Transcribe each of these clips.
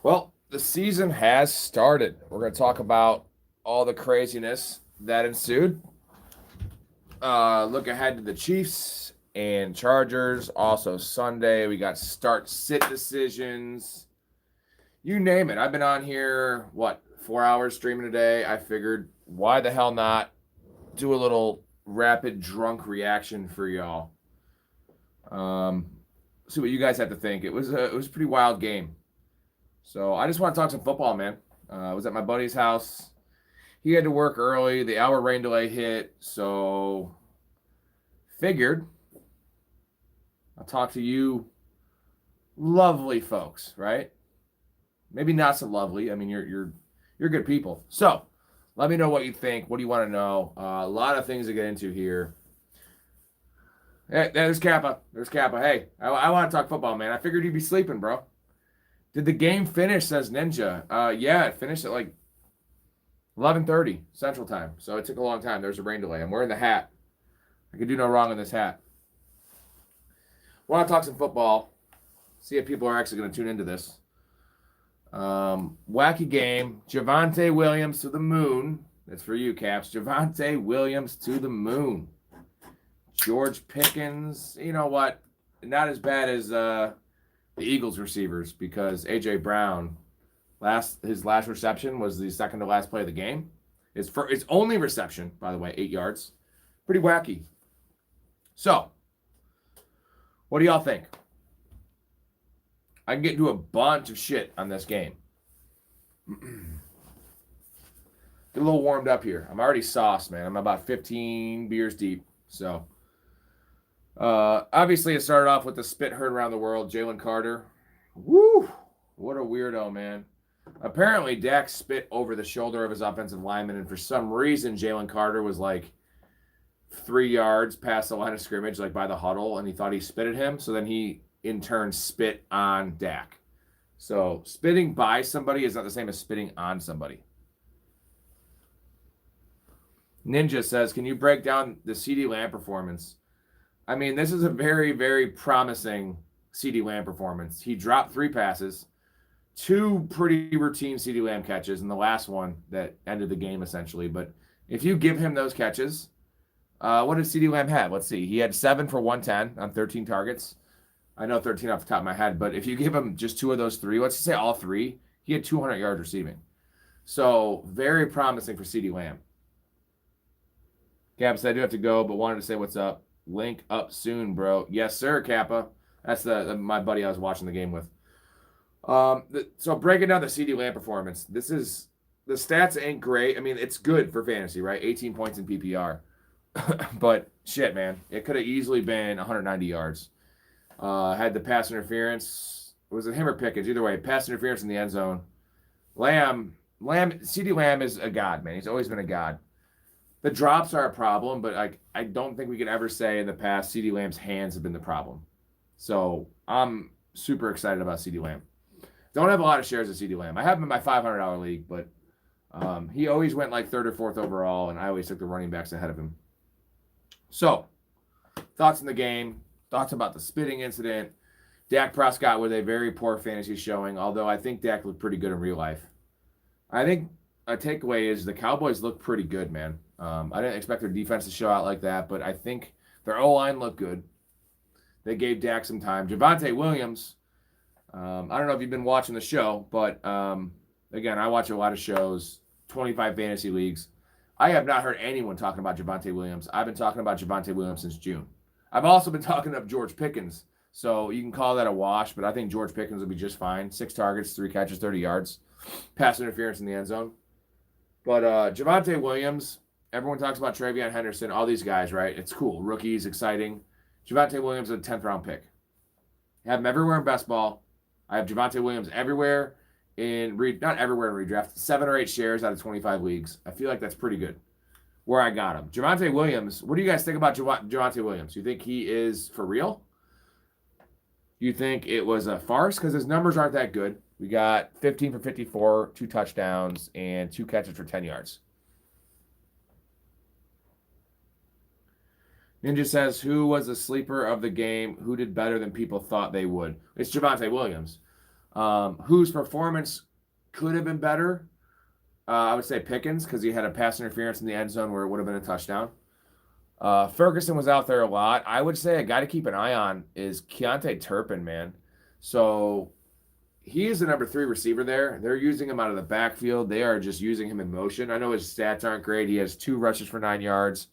Well, the season has started. We're going to talk about all the craziness that ensued. Look ahead to the Cheifs and Chargers. Also, Sunday, we got start-sit decisions. You name it. I've been on here, 4 hours streaming a day. I figured, why the hell not do a little rapid drunk reaction for y'all. See what you guys have to think. It was a pretty wild game. So I just want to talk some football, man. I was at my buddy's house. He had to work early. The hour rain delay hit. So figured I'll talk to you lovely folks, right? Maybe not so lovely. I mean, you're good people. So let me know what you think. What do you want to know? A lot of things to get into here. Hey, there's Kappa. Hey, I want to talk football, man. I figured you'd be sleeping, bro. Did the game finish, says Ninja? Yeah, it finished at like 11:30 Central Time. So it took a long time. There's a rain delay. I'm wearing the hat. I can do no wrong in this hat. Want to talk some football. See if people are actually going to tune into this. Wacky game. Jevante Williams to the moon. That's for you, Caps. Jevante Williams to the moon. George Pickens. You know what? Not as bad as the Eagles receivers, because A.J. Brown, his last reception was the second to last play of the game. His only reception, by the way, 8 yards. Pretty wacky. So, what do y'all think? I can get into a bunch of shit on this game. Get a little warmed up here. I'm already sauced, man. I'm about 15 beers deep. So, obviously, it started off with the spit heard around the world. Jalen Carter. Woo! What a weirdo, man. Apparently, Dak spit over the shoulder of his offensive lineman, and for some reason, Jalen Carter was like 3 yards past the line of scrimmage, like by the huddle, and he thought he spit at him. So then he, in turn, spit on Dak. So spitting by somebody is not the same as spitting on somebody. Ninja says, can you break down the CeeDee Lamb performance? I mean, this is a very, very promising CeeDee Lamb performance. He dropped 3 passes, 2 pretty routine CeeDee Lamb catches, and the last one that ended the game, essentially. But if you give him those catches, what did CeeDee Lamb have? Let's see. He had 7 for 110 on 13 targets. I know 13 off the top of my head, but if you give him just 2 of those 3, let's just say all 3, he had 200 yards receiving. So very promising for CeeDee Lamb. Kappa said, I do have to go, but wanted to say what's up. Link up soon, bro. Yes, sir, Kappa. That's my buddy I was watching the game with. So breaking down the CeeDee Lamb performance, the stats ain't great. I mean, it's good for fantasy, right? 18 points in PPR. But shit, man, it could have easily been 190 yards. Had the pass interference. Was it him or Pickens? Either way, pass interference in the end zone. CeeDee Lamb is a god, man. He's always been a god. The drops are a problem, but I don't think we could ever say in the past CeeDee Lamb's hands have been the problem. So I'm super excited about CeeDee Lamb. Don't have a lot of shares of CeeDee Lamb. I have him in my $500 league, but he always went like 3rd or 4th overall, and I always took the running backs ahead of him. So, thoughts on the game, thoughts about the spitting incident. Dak Prescott with a very poor fantasy showing, although I think Dak looked pretty good in real life. I think a takeaway is the Cowboys look pretty good, man. I didn't expect their defense to show out like that, but I think their O-line looked good. They gave Dak some time. Javvante Williams, I don't know if you've been watching the show, but again, I watch a lot of shows, 25 fantasy leagues. I have not heard anyone talking about Javvante Williams. I've been talking about Javvante Williams since June. I've also been talking up George Pickens, so you can call that a wash, but I think George Pickens will be just fine. 6 targets, 3 catches, 30 yards. Pass interference in the end zone. But Javvante Williams, everyone talks about Travion Henderson, all these guys, right? It's cool. Rookies, exciting. Javvante Williams is a 10th round pick. I have him everywhere in best ball. I have Javvante Williams everywhere not everywhere in redraft, 7 or 8 shares out of 25 leagues. I feel like that's pretty good where I got him. Javvante Williams, what do you guys think about Javvante Williams? You think he is for real? You think it was a farce? Because his numbers aren't that good. We got 15 for 54, 2 touchdowns, and 2 catches for 10 yards. Ninja says, who was the sleeper of the game? Who did better than people thought they would? It's Jevante Williams. Whose performance could have been better? I would say Pickens because he had a pass interference in the end zone where it would have been a touchdown. Ferguson was out there a lot. I would say a guy to keep an eye on is Keontae Turpin, man. So he is the number 3 receiver there. They're using him out of the backfield. They are just using him in motion. I know his stats aren't great. He has 2 rushes for 9 yards,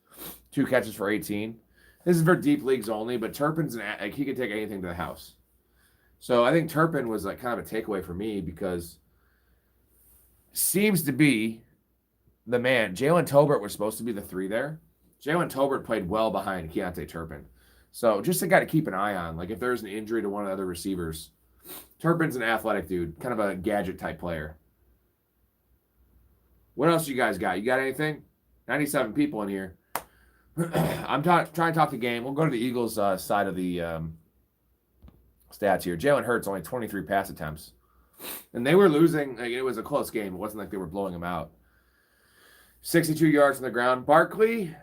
2 catches for 18. This is for deep leagues only, but Turpin's like he could take anything to the house. So I think Turpin was like kind of a takeaway for me because seems to be the man. Jalen Tolbert was supposed to be the 3 there. Jalen Tolbert played well behind Keontae Turpin. So just a guy to keep an eye on. Like if there's an injury to one of the other receivers, Turpin's an athletic dude, kind of a gadget type player. What else you guys got? You got anything? 97 people in here. I'm trying to talk the game. We'll go to the Eagles side of the stats here. Jalen Hurts only 23 pass attempts. And they were losing. Like, it was a close game. It wasn't like they were blowing them out. 62 yards on the ground. Barkley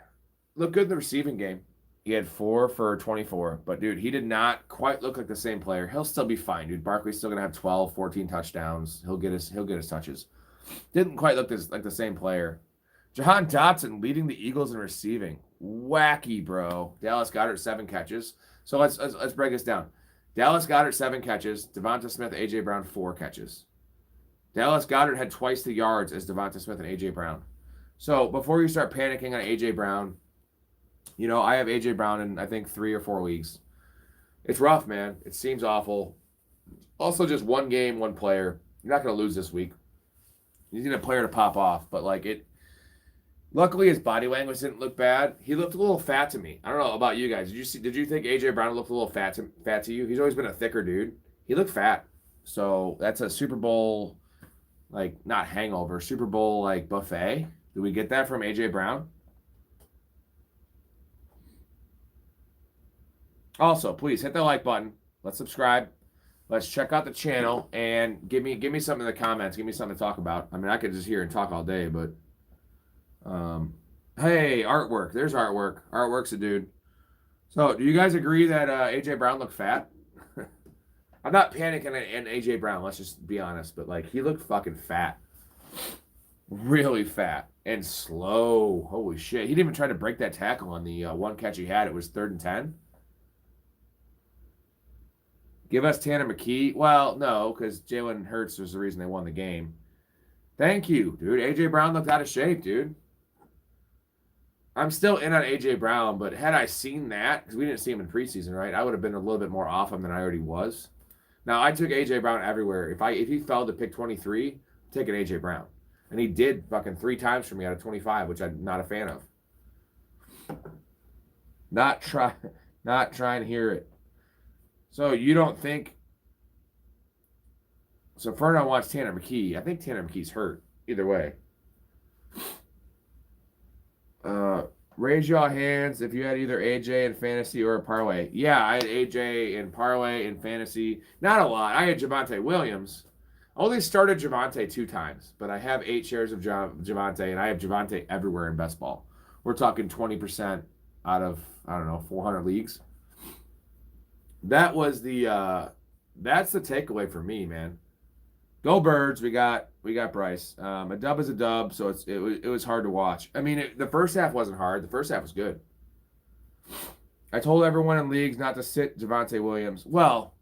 looked good in the receiving game. He had 4 for 24. But, dude, he did not quite look like the same player. He'll still be fine, dude. Barkley's still going to have 12, 14 touchdowns. He'll get his touches. Didn't quite look like the same player. Jahan Dotson leading the Eagles in receiving. Wacky, bro. Dallas Goedert, 7 catches. So let's break this down. Dallas Goedert, 7 catches. Devonta Smith, A.J. Brown, 4 catches. Dallas Goedert had twice the yards as Devonta Smith and A.J. Brown. So before you start panicking on A.J. Brown, you know, I have A.J. Brown in, I think, 3 or 4 leagues. It's rough, man. It seems awful. Also, just one game, one player. You're not going to lose this week. You need a player to pop off. But, like, it... Luckily, his body language didn't look bad. He looked a little fat to me. I don't know about you guys. Did you think A.J. Brown looked a little fat to you? He's always been a thicker dude. He looked fat. So that's a Super Bowl, like, not hangover, Super Bowl, like, buffet. Did we get that from A.J. Brown? Also, please hit the like button. Let's subscribe. Let's check out the channel and give me something in the comments. Give me something to talk about. I mean, I could just hear and talk all day, but... hey, artwork. There's artwork. Artwork's a dude. So, do you guys agree that A.J. Brown looked fat? I'm not panicking in A.J. Brown, let's just be honest, but, like, he looked fucking fat. Really fat. And slow. Holy shit. He didn't even try to break that tackle on the one catch he had. It was 3rd and 10. Give us Tanner McKee. Well, no, because Jalen Hurts was the reason they won the game. Thank you, dude. A.J. Brown looked out of shape, dude. I'm still in on A.J. Brown, but had I seen that, because we didn't see him in preseason, right, I would have been a little bit more off him than I already was. Now, I took A.J. Brown everywhere. If he fell to pick 23, I'm taking A.J. Brown. And he did fucking 3 times for me out of 25, which I'm not a fan of. Not trying to hear it. So you don't think... So Ferno wants Tanner McKee. I think Tanner McKee's hurt. Either way. Raise your hands if you had either AJ in fantasy or a parlay. Yeah, I had AJ in parlay in fantasy. Not a lot. I had Javvante Williams. I only started Javvante 2 times, but I have 8 shares of Javvante, and I have Javvante everywhere in best ball. We're talking 20% out of, I don't know, 400 leagues. That was that's the takeaway for me, man. Go Birds. We got Bryce. A dub is a dub, so it was hard to watch. I mean, the first half wasn't hard. The first half was good. I told everyone in leagues not to sit Javvante Williams. Well,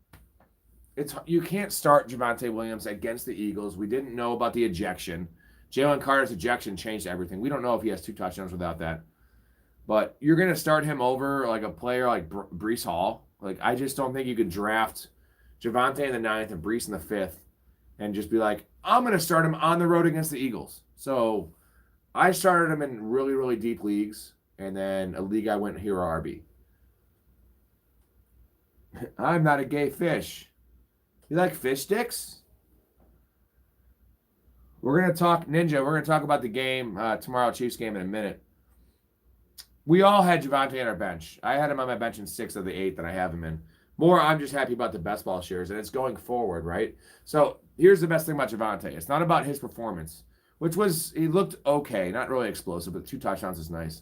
you can't start Javvante Williams against the Eagles. We didn't know about the ejection. Jalen Carter's ejection changed everything. We don't know if he has 2 touchdowns without that. But you're going to start him over like a player like Breece Hall. Like, I just don't think you can draft Javvante in the 9th and Breece in the 5th. And just be like, I'm going to start him on the road against the Eagles. So I started him in really, really deep leagues. And then a league I went hero RB. I'm not a gay fish. You like fish sticks? We're going to talk, Ninja, we're going to talk about the game, tomorrow, Chiefs game in a minute. We all had Jevante on our bench. I had him on my bench in 6 of the 8 that I have him in. More, I'm just happy about the best ball shares, and it's going forward, right? So here's the best thing about Jevante. It's not about his performance, which was, he looked okay, not really explosive, but 2 touchdowns is nice.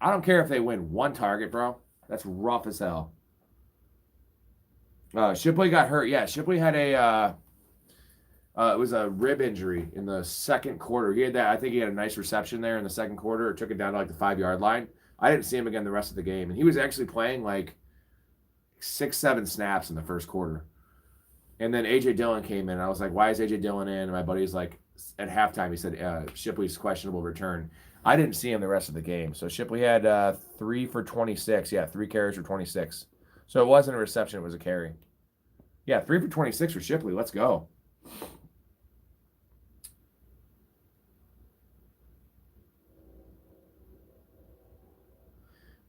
I don't care if they win one target, bro. That's rough as hell. Shipley got hurt. Yeah, Shipley had it was a rib injury in the second quarter. He had that. I think he had a nice reception there in the second quarter. It took it down to like the 5-yard line. I didn't see him again the rest of the game, and he was actually playing like 6-7 snaps in the first quarter. And then A.J. Dillon came in. And I was like, why is A.J. Dillon in? And my buddy's like, at halftime, he said, Shipley's questionable return. I didn't see him the rest of the game. So Shipley had 3 for 26. Yeah, 3 carries for 26. So it wasn't a reception. It was a carry. Yeah, 3 for 26 for Shipley. Let's go.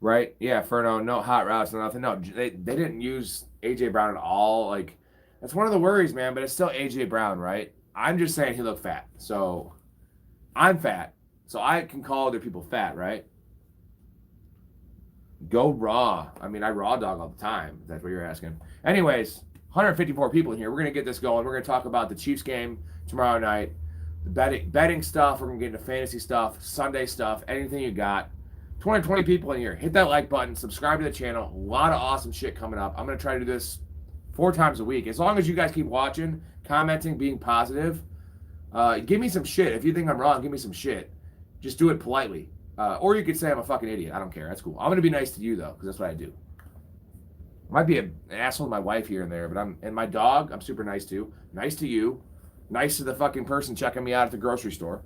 Right? Yeah, Ferno, no hot routes, no nothing. No, they didn't use A.J. Brown at all. Like, that's one of the worries, man, but it's still A.J. Brown, right? I'm just saying he looked fat. So, I'm fat. So, I can call other people fat, right? Go raw. I mean, I raw dog all the time, if that's what you're asking. Anyways, 154 people in here. We're going to get this going. We're going to talk about the Chiefs game tomorrow night, the betting stuff. We're going to get into fantasy stuff, Sunday stuff, anything you got. 20 people in here. Hit that like button. Subscribe to the channel. A lot of awesome shit coming up. I'm going to try to do this 4 times a week. As long as you guys keep watching, commenting, being positive. Give me some shit. If you think I'm wrong, give me some shit. Just do it politely. Or you could say I'm a fucking idiot. I don't care. That's cool. I'm going to be nice to you, though, because that's what I do. I might be an asshole to my wife here and there, but and my dog, I'm super nice to. Nice to you. Nice to the fucking person checking me out at the grocery store.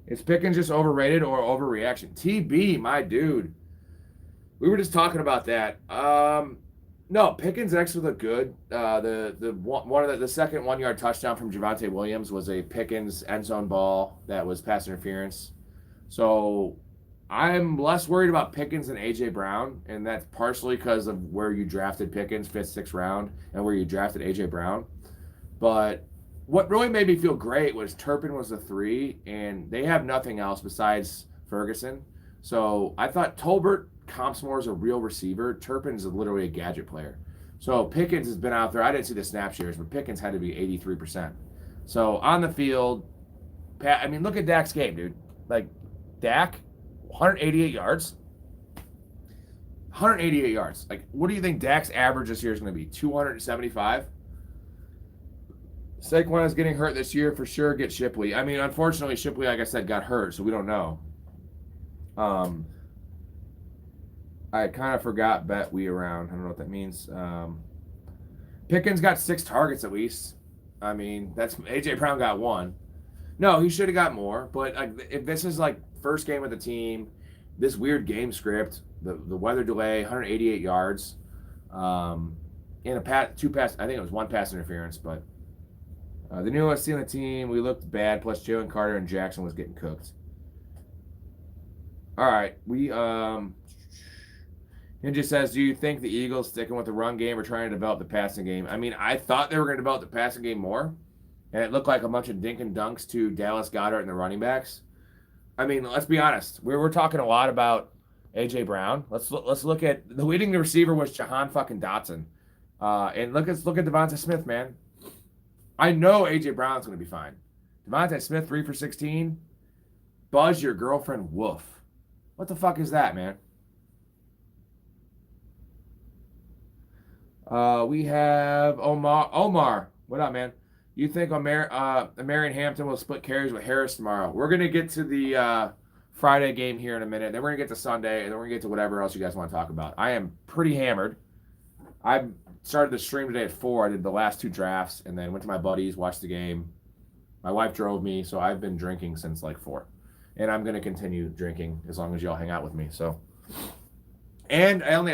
Is Pickens just overrated or overreaction? TB, my dude. We were just talking about that. No, Pickens actually looked good. The second 1-yard touchdown from Jevante Williams was a Pickens end zone ball that was pass interference. So I'm less worried about Pickens than A.J. Brown, and that's partially because of where you drafted Pickens, 5th, 6th round, and where you drafted A.J. Brown. But what really made me feel great was Turpin was the 3, and they have nothing else besides Ferguson. So I thought Tolbert comps more as a real receiver. Turpin is literally a gadget player. So Pickens has been out there. I didn't see the snap shares, but Pickens had to be 83%. So on the field, I mean, look at Dak's game, dude. Like, Dak, 188 yards. 188 yards. Like, what do you think Dak's average this year is going to be? 275? Saquon is getting hurt this year for sure. Get Shipley. I mean, unfortunately, Shipley, like I said, got hurt, so we don't know. I kind of forgot bet we around. I don't know what that means. Pickens got 6 targets at least. I mean, that's A.J. Brown got 1. No, he should have got more. But if this is like first game with the team, this weird game script, the weather delay, 188 yards, in a 2 pass. I think it was 1 pass interference, but. The newest team on the team, we looked bad, plus Jalen Carter and Jackson was getting cooked. All right, Ninja says, do you think the Eagles sticking with the run game or trying to develop the passing game? I mean, I thought they were going to develop the passing game more, and it looked like a bunch of dink and dunks to Dallas Goedert and the running backs. I mean, let's be honest. We're talking a lot about A.J. Brown. Let's look at the leading receiver was Jahan fucking Dotson. And look at Devonta Smith, man. I know A.J. Brown's going to be fine. Devonta Smith, 3 for 16. Buzz your girlfriend, woof. What the fuck is that, man? We have Omar. What up, man? You think Marion Hampton will split carries with Harris tomorrow? We're going to get to the Friday game here in a minute. Then we're going to get to Sunday, and then we're going to get to whatever else you guys want to talk about. I am pretty hammered. I started the stream today at 4. I did the last 2 drafts, and then went to my buddies, watched the game. My wife drove me, so I've been drinking since like 4. And I'm going to continue drinking as long as y'all hang out with me. So, and I only have